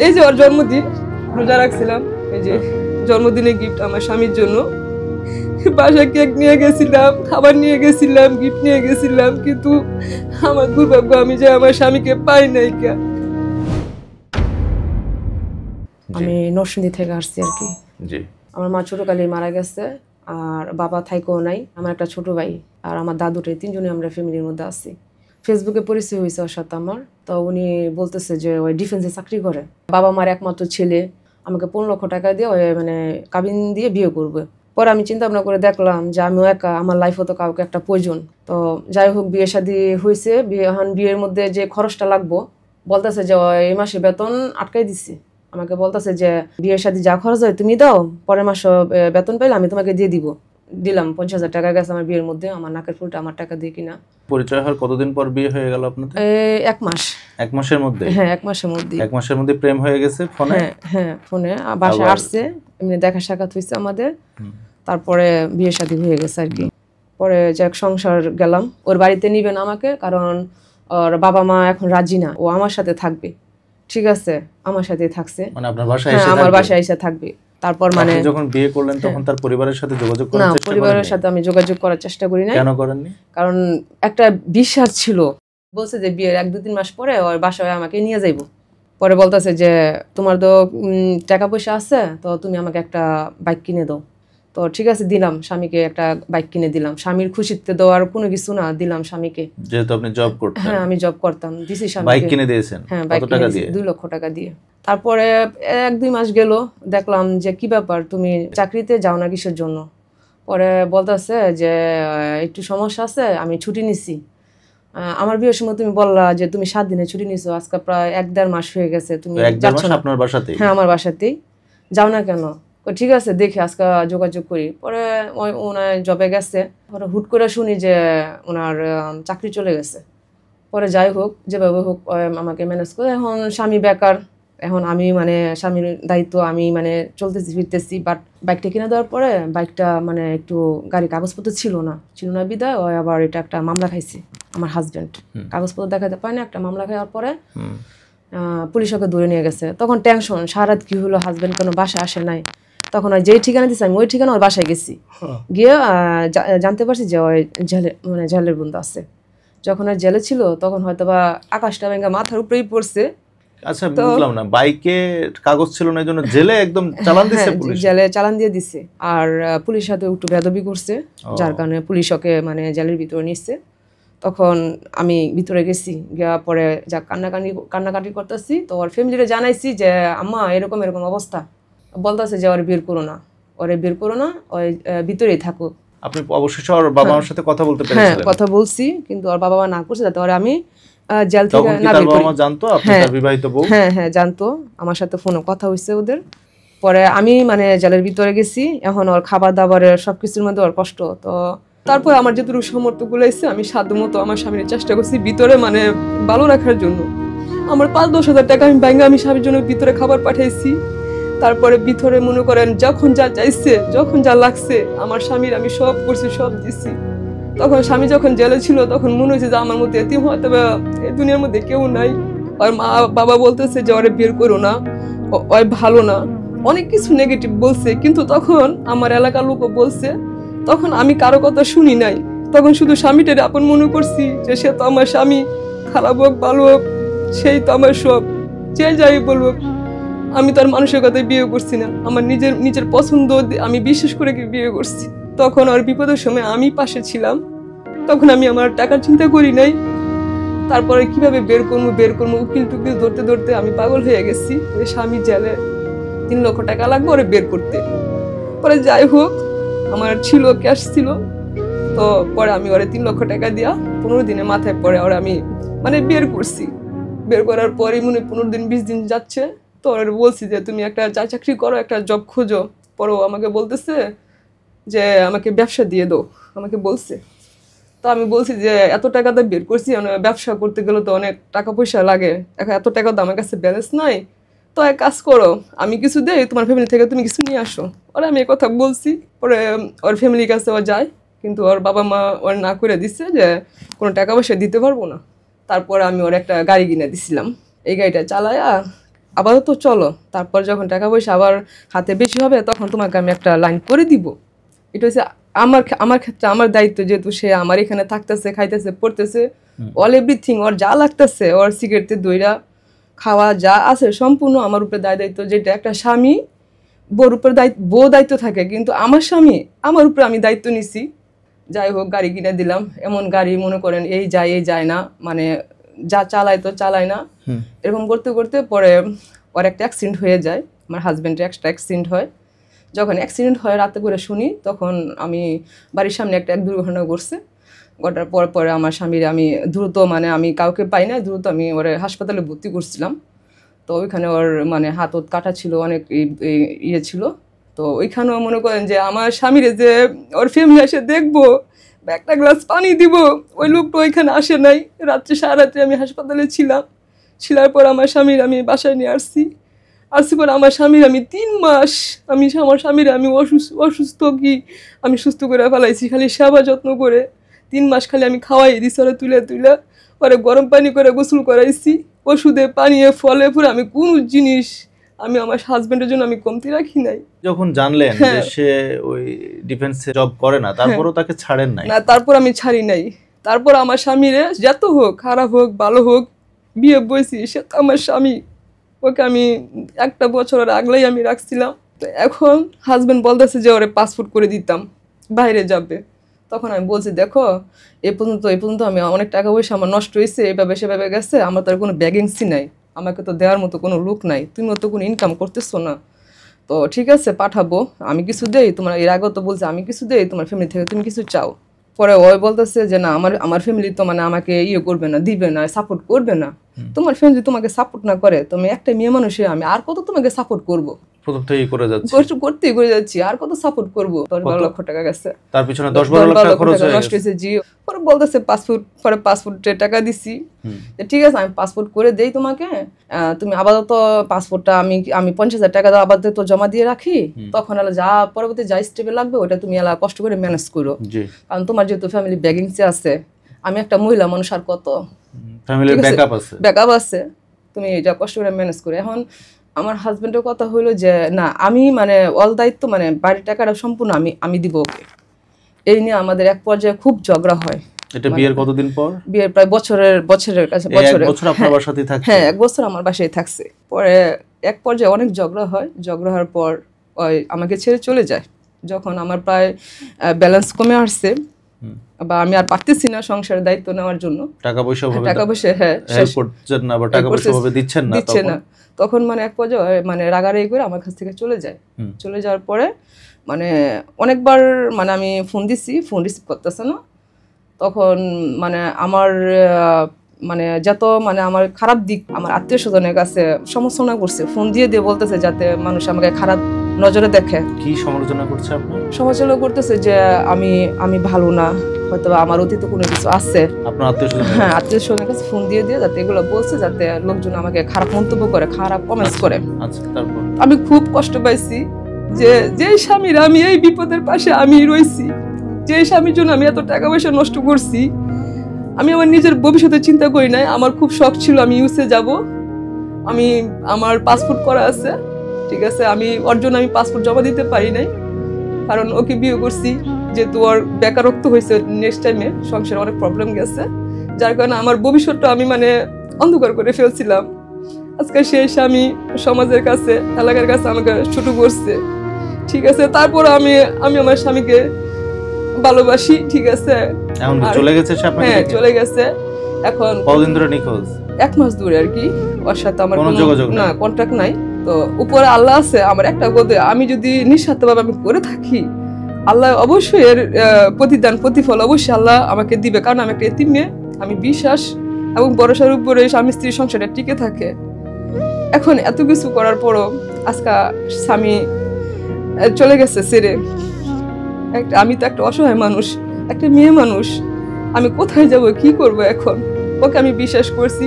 এই যে ওর জন্মদিন রোজা রাখছিলাম, এই যে জন্মদিনে গিফট আমার স্বামীর জন্য বাসায় কেক নিয়ে গেছিলাম, খাবার নিয়ে গেছিলাম, গিফট নিয়ে গেছিলাম, কিন্তু আমার দুর্ভাগ্য আমি যে আমার স্বামীকে পাই নাই। আমি নরসিংদী থেকে আসছি আর কি। আমার মা ছোটকালেই মারা গেছে, আর বাবা থাইকেও নাই। আমার একটা ছোট ভাই আর আমার দাদুটাই, তিনজনই আমরা ফ্যামিলির মধ্যে আছি। ফেসবুকে পরিচয় হয়েছে ওর সাথে আমার। তো উনি বলতেছে যে ওই ডিফেন্সে চাকরি করে, বাবা মার একমাত্র ছেলে, আমাকে 15 লক্ষ টাকা দিয়ে ওই মানে কাবিন দিয়ে বিয়ে করবে। পরে আমি চিন্তা ভাবনা করে দেখলাম যে আমিও একা, আমার লাইফও তো কাউকে একটা প্রয়োজন। তো যাই হোক, বিয়ে শাদী হয়েছে। বিয়ের মধ্যে যে খরচটা লাগবো বলতেছে যে এই মাসে বেতন আটকাই দিছি। আমাকে বলতেছে যে বিয়ের সাথে যা খরচ হয় তুমি দাও, পরের মাস বেতন পাইলে আমি তোমাকে দিয়ে দিব। দিলাম 50,000 টাকা গেছে আমার বিয়ের মধ্যে। আমার নাকের ফুলটা আমার টাকা দিয়ে কিনা। পরিচয় হওয়ার কতদিন পর বিয়ে হয়ে গেল আপনাদের? 1 মাস। 1 মাসের মধ্যে? হ্যাঁ, 1 মাসের মধ্যে। 1 মাসের মধ্যে প্রেম হয়ে গেছে ফোনে? হ্যাঁ ফোনে। বাসায় আসছে, এমনি দেখা সাক্ষাৎ হয়েছে আমাদের। তারপরে বিয়ে শাদী হয়ে গেছে আর কি। পরে যাক সংসার গেলাম। ওর বাড়িতে নিবেন আমাকে, কারণ ওর বাবা মা এখন রাজি না, ও আমার সাথে থাকবে। ঠিক আছে, আমার সাথে থাকছে, মানে আপনার বাসায় এসে? আমার বাসায় এসে থাকবে। তারপর মানে যখন বিয়ে করলেন তখন তার পরিবারের সাথে যোগাযোগ করার চেষ্টা করেননি? না, পরিবারের সাথে আমি যোগাযোগ করার চেষ্টা করি না। কেন করেননি? কারণ একটা বিশ্বাস ছিল। বলছে যে বিয়ের 1-2-3 মাস পরে ওর বাসায় আমাকে নিয়ে যাইব। পরে বলতেছে যে তোমার তো টাকা পয়সা আছে, তো তুমি আমাকে একটা বাইক কিনে দাও। তো ঠিক আছে, দিলাম স্বামীকে একটা বাইক কিনে দিলাম। স্বামীর খুশিতে দেওয়ার কোনো কিছু না, দিলাম স্বামীকে। যেহেতু আপনি জব করতেন? হ্যাঁ, আমি জব করতাম, দিছি স্বামীকে। বাইক কিনে দিয়েছেন? হ্যাঁ, কত টাকা দিয়ে? 2 লক্ষ টাকা দিয়ে। তারপরে 1-2 মাস গেল, দেখলাম যে কি ব্যাপার, তুমি চাকরিতে যাও না কিসের জন্য? পরে বলতেছে যে একটু সমস্যা আছে, আমি ছুটি নিছি। আমার বিয়ের সময় তুমি বললা যে তুমি 7 দিনে ছুটি নিছো, আজকে প্রায় 1-1.5 মাস হয়ে গেছে, তুমি যাচ্ছ না। আপনার বাসাতেই? হ্যাঁ, আমার বাসাতেই। যাও না কেন? ঠিক আছে, দেখি আজকে যোগাযোগ করি। পরে ওনার জবে গেছে, পরে হুট করে শুনি যে ওনার চাকরি চলে গেছে। পরে যাই হোক, যেভাবে হোক আমাকে ম্যানেজ করে, এখন স্বামী বেকার, এখন আমি মানে স্বামীর দায়িত্ব আমি মানে চলতেছি ফিরতেছি। বাট বাইকটা কিনে দেওয়ার পরে বাইকটা মানে একটু গাড়ি কাগজপত্র ছিল না বিদায় ওই আবার এটা একটা মামলা খাইছে আমার হাজব্যান্ড। কাগজপত্র দেখাতে পারে না, একটা মামলা খাওয়ার পরে পুলিশ ওকে ধরে নিয়ে গেছে। তখন টেনশন, সারা রাত কি হলো, হাজব্যান্ড কোনো বাসায় আসে নাই। তখন ওই যেই ঠিকানা দিচ্ছে আমি ওই ঠিকানা ওর বাসায় গেছি, গিয়ে জানতে পারছি যে ওই জেলের বন্ধু আছে। যখন আর জেলে ছিল তখন হয়তো বা আকাশটা ভেঙে মাথার উপরেই পড়ছে। আচ্ছা, বুঝলাম না, বাইকে কাগজ ছিল না জন্য জেলে একদম চালান দিয়েছে পুলিশ? জেলে চালান দিয়ে দিছে, আর পুলিশ সাথে একটু বেয়াদবি করছে, যার কারণে পুলিশ ওকে মানে জেলের ভিতরে নিচ্ছে। তখন আমি ভিতরে গেছি, গিয়া পরে যা কান্নাকাটি করতেছি, তো ওর ফ্যামিলিরে জানাইছি যে আম্মা এরকম এরকম অবস্থা। বলতেছে যে ওরে বের করো না, ওই ভিতরেই থাকুক। আপনি অবশ্যই ওর বাবা মার সাথে কথা বলতে পেরেছিলেন? হ্যাঁ, কথা বলছি, কিন্তু ওর বাবা মা না করছে, যাতে ওরে আমি জেল থেকে না বের করি। বাবা মা জানতো আপনি তার বিবাহিত বউ? হ্যাঁ জানতো, আমার সাথে ফোনে কথা হইছে ওদের। পরে আমি মানে জেলের ভিতরে গেছি, এখন ওর খাবার দাবারের সবকিছুর মধ্যে ওর কষ্ট। তো তারপর আমার যেটুকু সামর্থ্য গুলাইছে আমি সাধ্যমতো আমার স্বামীর চেষ্টা করছি ভিতরে মানে ভালো রাখার জন্য। আমার 5-10 হাজার টাকা আমি ব্যাঙ্গে আমি স্বামীর জন্য ভিতরে খাবার পাঠাইছি। তারপরে ভিতরে মনে করেন যখন যা চাইছে, যখন যা লাগছে আমার স্বামীর আমি সব করছি, সব দিছি। তখন স্বামী যখন জেলে ছিল তখন মনে হয়েছে যে আমার মতো এতিম হয়তো এই দুনিয়ার মধ্যে কেউ নাই। আর মা বাবা বলতেছে যে ওরে বের করো না, ওই ভালো না, অনেক কিছু নেগেটিভ বলছে। কিন্তু তখন আমার এলাকার লোকও বলছে, তখন আমি কারো কথা শুনি নাই। তখন শুধু স্বামীটার আপন মনে করছি যে সে তো আমার স্বামী, খারাপ হোক ভালো হোক সেই তো আমার সব, যে যাই বলবো। আমি তো আর মানুষের কথায় বিয়ে করছি না, আমার নিজের পছন্দ আমি বিশেষ করে বিয়ে করছি। তখন আর বিপদের সময় আমি পাশে ছিলাম, তখন আমি আমার টাকার চিন্তা করি নাই। তারপরে কিভাবে বের করবো উকিল টুকিল ধরতে ধরতে আমি পাগল হয়ে গেছি। স্বামী জেলে, 3 লক্ষ টাকা লাগবে ওরে বের করতে। পরে যাই হোক, আমার ছিল ক্যাশ ছিল, তো পরে আমি ওরে 3 লক্ষ টাকা দিয়া 15 দিনের মাথায় পরে ওরা আমি মানে বের করছি। বের করার পরে মনে 15 দিন 20 দিন যাচ্ছে, তো ওরা বলছি যে তুমি একটা চাকরি করো, একটা জব খোঁজো। পরে আমাকে বলতেছে যে আমাকে ব্যবসা দিয়ে দাও, আমাকে বলছে। তো আমি বলছি যে এত টাকা তো বের করছি, ব্যবসা করতে গেলে তো অনেক টাকা পয়সা লাগে, এখন এত টাকা তো আমার কাছে ব্যালেন্স নাই। তো এক কাজ করো, আমি কিছু দেই, তোমার ফ্যামিলি থেকে তুমি কিছু নিয়ে আসো। ওরা আমি কথা বলছি। পরে ওর ফ্যামিলির কাছে ও যায়, কিন্তু ওর বাবা মা ওর না করে দিচ্ছে যে কোনো টাকা পয়সা দিতে পারবো না। তারপরে আমি ওর একটা গাড়ি কিনে দিছিলাম। এই গাড়িটা চালায়া আপাতত চলো, তারপর যখন টাকা পয়সা আবার হাতে বেশি হবে তখন তোমাকে আমি একটা লাইন করে দিব। এটা হচ্ছে আমার ক্ষেত্রে আমার দায়িত্ব, যেহেতু সে আমার এখানে থাকতেছে, খাইতেছে, পড়তেছে, অল এভরিথিং, ওর যা লাগতেছে, ওর সিগারেটের দইরা খাওয়া যা আছে সম্পূর্ণ আমার উপরে দায়িত্ব। যেটা একটা স্বামী বউর উপরে বউ দায়িত্ব থাকে, কিন্তু আমার স্বামী আমার উপরে আমি দায়িত্ব নিছি। যাই হোক, গাড়ি কিনে দিলাম, এমন গাড়ি মনে করেন এই যায় না, মানে যা চালায় তো চালায় না। এরকম করতে করতে পরে ওর একটা অ্যাক্সিডেন্ট হয়ে যায়, আমার হাজব্যান্ডের একটা অ্যাক্সিডেন্ট হয়। যখন অ্যাক্সিডেন্ট হয় রাতে করে শুনি, তখন আমি বাড়ির সামনে এক দুর্ঘটনা ঘটছে। ঘটার পরে আমার স্বামীর আমি দ্রুত, মানে আমি কাউকে পাই না, দ্রুত আমি ওর হাসপাতালে ভর্তি করছিলাম। তো ওইখানে ওর মানে হাত কাটা ছিল, অনেক ইয়ে ছিল। তো ওইখানেও মনে করেন যে আমার স্বামীর যে ওর ফ্যামিলি এসে দেখবো বা একটা গ্লাস পানি দিব, ওই লোকটা ওইখানে আসে নাই। রাত্রে সারা রাত্রে আমি হাসপাতালে ছিলাম। ছিলার পর আমার স্বামীর আমি বাসায় নিয়ে আসছি পর আমার স্বামীর আমি 3 মাস আমার স্বামীর আমি অসুস্থ কি আমি সুস্থ করে ফেলাইছি, খালি সেবা যত্ন করে 3 মাস খালি আমি খাওয়াই দিছি ওরা তুলে পরে গরম পানি করে গোসল করাইছি, ওষুধে পানিয়ে ফলে পুরো আমি কোনো জিনিস আমি আমার হাজবেন্ডের জন্য আমি কমতি রাখি নাই। যখন জানলেন যে সে ওই ডিফেন্সে জব করে না, তারপরও তাকে ছাড়েন নাই? না, তারপর আমি ছাড়ি নাই। তারপর আমার স্বামীরে যত হোক, খারাপ হোক ভালো হোক, বিয়ে বইছি, সে তো আমার স্বামী, ওকে আমি 1 বছরের আগলেই আমি রাখছিলাম। তো এখন হাজবেন্ড বলতেছে যে ওরে পাসপোর্ট করে দিতাম, বাইরে যাবে। তখন আমি বলছি দেখো, এই পর্যন্ত আমি অনেক টাকা পয়সা আমার নষ্ট হয়েছে, এভাবে সেভাবে গেছে, আমার তো আর কোনো ভ্যাকেন্সি নাই, আমাকে তো দেওয়ার মতো কোনো লোক নাই, তুমিও তো কোনো ইনকাম করতেছো না। তো ঠিক আছে পাঠাবো, আমি কিছু দেই তোমার, এর আগেও তো বলছে আমি কিছু দেই তোমার ফ্যামিলি থেকে, তুমি কিছু চাও। পরে ওই বলতেছে যে না, আমার ফ্যামিলি তো মানে আমাকে করবে না, দিবে না, সাপোর্ট করবে না। তোমার ফ্যামিলি তোমাকে সাপোর্ট না করে, তুমি একটা মেয়ে মানুষে আমি আর কত তোমাকে সাপোর্ট করবো, প্রথম থেকেই করে যাচ্ছি, আর কত সাপোর্ট করবো। 10-12 লক্ষ টাকা গেছে, তার পিছনে 10-12 লাখ টাকা খরচ নষ্ট হয়েছে। জি, পরে বলতেছে পাসপোর্টের টাকা দিছি, ঠিক আছে আমি পাসপোর্ট করে দেই তোমাকে, তুমি আপাতত পাসপোর্টটা আমি 50,000 টাকা দাও, আপাতত জমা দিয়ে রাখি, তখন যা পরবর্তী যা স্টেপে লাগবে ওটা তুমি কষ্ট করে ম্যানেজ করো, কারণ তোমার যেহেতু ফ্যামিলি ভ্যাকেন্সি আছে, আমি একটা মহিলা মানুষ, আর কত ফ্যামিলির ব্যাকআপ আছে, তুমি এটা কষ্ট করে ম্যানেজ করো। এখন আমার হাজবেন্ডের কথা হলো যে না, আমি মানে অল দায়িত্ব, মানে বাড়ির টাকাটা সম্পূর্ণ আমি দিব ওকে। এই নিয়ে আমাদের এক পর্যায়ে খুব ঝগড়া হয়। এটা বিয়ের কতদিন পর? বিয়ের প্রায় বছরের কাছে, বছর আপনার বাসাতেই থাকছে? হ্যাঁ, 1 বছর আমার বাসায় থাকছে। পরে এক পর্যায়ে অনেক ঝগড়া হয়, ঝগড়া হওয়ার পর ওই আমাকে ছেড়ে চলে যায়। যখন আমার প্রায় ব্যালেন্স কমে আসছে, বা আমি আর পারতেছি না সংসারের দায়িত্ব নেওয়ার জন্য, টাকা পয়সা দিচ্ছে না, তখন মানে এক পর্যায়ে মানে রাগারাগি করে আমার কাছ থেকে চলে যায়। চলে যাওয়ার পরে মানে অনেকবার মানে আমি ফোন রিসিভ করতেছে না। তখন মানে আমার মানে যত মানে আমার খারাপ দিক আমার আত্মীয় স্বজনের কাছে সমালোচনা করছে, ফোন দিয়ে বলতেছে যাতে মানুষ আমাকে খারাপ নজরে দেখে। কি সমালোচনা করছে আপনার? সমালোচনা করতেছে যে আমি ভালো না, হয়তো আমার অতীতে কোনো কিছু আছে। আপনার আত্মীয়স্বজন? হ্যাঁ, আত্মীয়স্বজনের কাছে ফোন দিয়ে যাতে এগুলো বলছে, যাতে লোকজন আমাকে খারাপ মন্তব্য করে, খারাপ কমেন্টস করে। আচ্ছা, তারপর আমি খুব কষ্ট পাইছি যে স্বামীর আমি এই বিপদের পাশে আমি রইছি, যে স্বামীর জন্য আমি এত টাকা পয়সা নষ্ট করছি, আমি আমার নিজের ভবিষ্যতের চিন্তা করি নাই। আমার খুব শখ ছিল আমি ইউএসএ যাব, আমার পাসপোর্ট করা আছে, ঠিক আছে, আমি ওর জন্য আমি পাসপোর্ট জমা দিতে পারি নাই, কারণ ওকে বিয়ে করছি, যেহেতু ওর বেকারত্ব হয়েছে, নেক্সট টাইমে সংসারে অনেক প্রবলেম গেছে, যার কারণে আমার ভবিষ্যৎটা আমি মানে অন্ধকার করে ফেলছিলাম। আজকে সেই স্বামী সমাজের কাছে, এলাকার কাছে আমাকে ছোট করছে, ঠিক আছে। তারপর আমি আমার স্বামীকে ভালোবাসি, ঠিক আছে। এখন চলে গেছে সে আপনাকে? হ্যাঁ, চলে গেছে। এখন কতদিন ধরে নিখোঁজ? 1 মাস ধরে আর কি, ওর সাথে আমার কোনো যোগাযোগ না, কন্টাক্ট নাই। তো উপরে আল্লাহ আছে, আমার একটা কথা, আমি যদি নিঃস্বার্থভাবে আমি করে থাকি, আল্লাহ অবশ্যই এর প্রতিফল অবশ্যই আল্লাহ আমাকে দিবে, কারণ আমি একটা এতিম মেয়ে, আমি বিশ্বাস এবং ভরসার উপরে স্বামী স্ত্রীর সংসারটা টিকে থাকে। এখন এত কিছু করার পরও আজকে স্বামী চলে গেছে ছেড়ে, আমি তো একটা অসহায় মানুষ, একটা মেয়ে মানুষ, আমি কোথায় যাব, কি করব এখন? ওকে আমি বিশ্বাস করছি,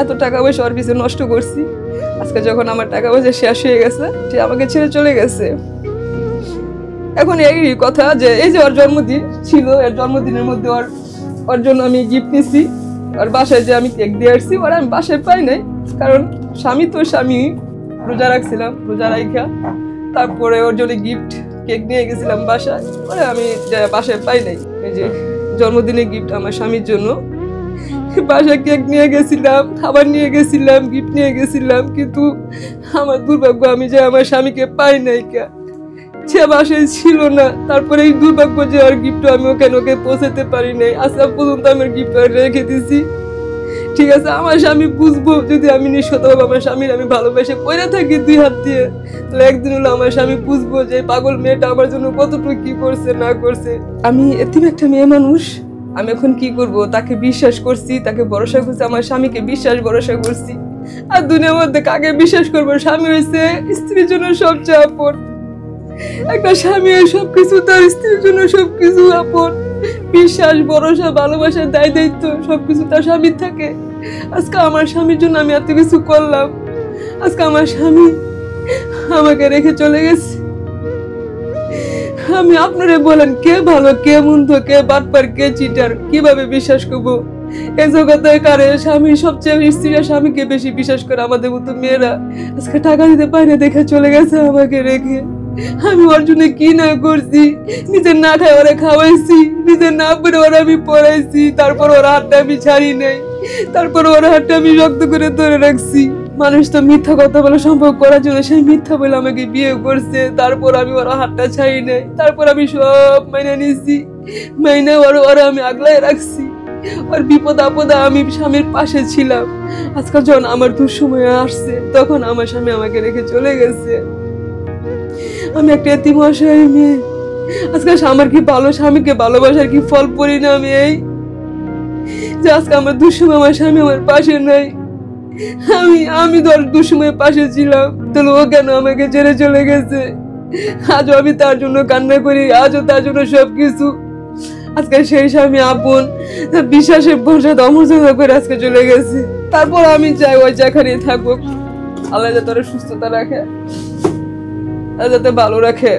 এত টাকা পয়সা ওর পিছনে নষ্ট করছি, আজকে যখন আমার টাকা পয়সা শেষ হয়ে গেছে, সে আমাকে ছেড়ে চলে গেছে। এখন এই কথা যে এই যে ওর জন্মদিন ছিল, এর জন্মদিনের মধ্যে ওর জন্য আমি গিফট নিছি, ওর বাসায় যে আমি কেক দিয়ে আসছি, ওর আমি বাসায় পাই নাই, কারণ স্বামী তো স্বামী, রোজা রাখছিলাম, রোজা রাখা তারপরে ওর জন্য গিফট কেক নিয়ে গেছিলাম বাসায়। পরে আমি বাসায় পাই নাই, এই যে জন্মদিনে গিফট আমার স্বামীর জন্য বাসায় কেক নিয়ে গেছিলাম, খাবার নিয়ে গেছিলাম, গিফট নিয়ে গেছিলাম, কিন্তু আমার দুর্ভাগ্য আমি যে আমার স্বামীকে পাই নাই, সে বাসায় ছিল না। তারপরে এই দুর্ভাগ্য যে আর গিফট আমি ওকে পৌঁছাতে পারি নাই, আজ পর্যন্ত আমার গিফট রেখে দিছি। ঠিক আছে, আমার স্বামী বুঝবো যদি আমি নিঃস্বতভাবে আমার স্বামীর আমি ভালোবেসে পড়ে থাকি 2 হাত দিয়ে, তাহলে একদিন হলো আমার স্বামী বুঝবো যে পাগল মেয়েটা আমার জন্য কতটুকু কি করছে না করছে। আমি এতিম একটা মেয়ে মানুষ, আমি এখন কি করব? তাকে বিশ্বাস করছি, তাকে ভরসা করছি, আমার স্বামীকে বিশ্বাস ভরসা করছি। আর দুনিয়ার মধ্যে কাকে বিশ্বাস করবো? স্বামী হয়েছে স্ত্রীর জন্য সবচেয়ে আপন। একটা স্বামী সবকিছু, তার স্ত্রীর জন্য সবকিছু আপন। বিশ্বাস, ভরসা, ভালোবাসা, দায় দায়িত্ব সবকিছু তার স্বামীর থাকে। আজকে আমার স্বামীর জন্য আমি এত কিছু করলাম, আজকে আমার স্বামী আমাকে রেখে চলে গেছে। আমি আপনারা বলেন কে ভালো, কে মন্দ, কে বাটপার, কে চিটার, কিভাবে বিশ্বাস করবো? এই জগতে কারে স্বামী সবচেয়ে, স্ত্রীরা স্বামীকে বেশি বিশ্বাস করে। আমাদের মতো মেয়েরা আজকে টাকা দিতে পারে না দেখে চলে গেছে আমাকে রেখে। আমি ওর জন্য কি না করছি, নিজের না খাই ওরা খাওয়াইছি, নিজের না পরে ওরা আমি পড়াইছি, তারপর ওর হাতটা আমি ছাড়ি নাই, তারপর ওর হাতটা আমি শক্ত করে ধরে রাখছি। মানুষ তো মিথ্যা কথা বলে সম্ভব করার জন্য সেই মিথ্যা বলে আমাকে বিয়ে করছে, তারপর আমি ওর হাতটা ছাড়ি নাই, তারপর আমি সব মাইনে নিছি, মাইনে ওরা আমি আগলাই রাখছি। আর বিপদ আপদে আমি স্বামীর পাশে ছিলাম। আজকাল যখন আমার দুঃসময় আসছে তখন আমার স্বামী আমাকে রেখে চলে গেছে। আমি একটা এতিম অসহায় মেয়ে, আজকে আমার কি ভালো স্বামীকে ভালোবাসার কি ফল পরিণাম এই যে আজকে আমার দুঃসময় আমার স্বামী আমার পাশে নাই। আমি ধর দুঃসময় পাশে ছিলাম, তাহলে ও কেন আমাকে ছেড়ে চলে গেছে? আজও আমি তার জন্য কান্না করি, আজও তার জন্য সবকিছু। আজকে সেই স্বামী আপন বিশ্বাসের ভরসা অমর্যাদা করে আজকে চলে গেছে। তারপর আমি চাই ওই যেখানে থাকুক, আল্লাহ যাতে ওরা সুস্থতা রাখে, যাতে ভালো রাখে।